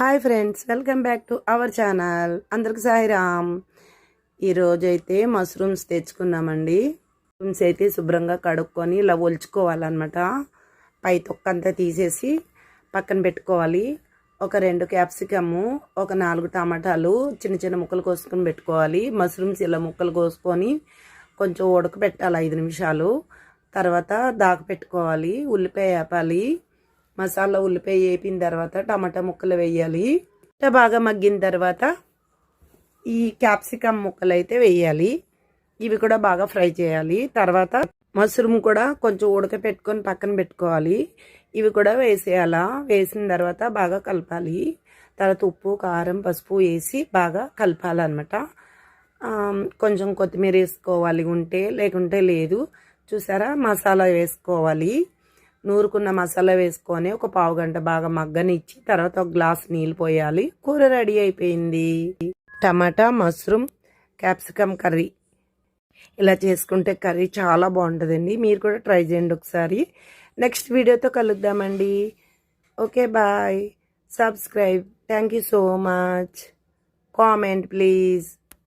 Hi friends, welcome back to our channel. అందరికి సాయిరామ్. ఈరోజైతే mushrooms తెచ్చుకున్నామండి. Mushrooms అయితే శుభ్రంగా కడుక్కొని ఇలా ఒలుచుకోవాలన్నమాట. పై తొక్కంతా తీసేసి పక్కన పెట్టుకోవాలి. ఒక 2 క్యాప్సికము, ఒక 4 టమాటాలు చిన్న చిన్న ముక్కలు కోసుకొని పెట్టుకోవాలి. మష్రూమ్స్ ఇలా ముక్కలు కోసుకొని కొంచెం ఉడకబెట్టాలి 5 నిమిషాలు. తర్వాత పెట్టుకోవాలి. ఉల్లిపాయ వేపాలి. మసాలా ఉల్లిపాయ వేపిన తర్వాత టమాటా ముక్కలు వేయాలి. బాగా మగ్గిన తర్వాత ఈ క్యాప్సికమ్ ముక్కలు అయితే వేయాలి. ఇవి కూడా బాగా ఫ్రై చేయాలి. తర్వాత మష్రూమ్ కూడా కొంచెం ఉడకపెట్టుకొని పక్కన పెట్టుకోవాలి. ఇవి కూడా వేసేయాలా. వేసిన తర్వాత బాగా కలపాలి. తర్వాత ఉప్పు, కారం, పసుపు వేసి బాగా కలపాలన్నమాట. కొంచెం కొత్తిమీర వేసుకోవాలి ఉంటే, లేకుంటే లేదు. చూసారా, మసాలా వేసుకోవాలి. నూరుకున్న మసాలా వేసుకొని ఒక పావు గంట బాగా మగ్గనిచ్చి తర్వాత ఒక గ్లాస్ నీళ్ళు పోయాలి. కూర రెడీ అయిపోయింది. టమాటా, మష్రూమ్, క్యాప్సికమ్ కర్రీ. ఇలా చేసుకుంటే కర్రీ చాలా బాగుంటుందండి. మీరు కూడా ట్రై చేయండి ఒకసారి. నెక్స్ట్ వీడియోతో కలుద్దామండి. Okay, bye. Subscribe. Thank you so much. Comment please.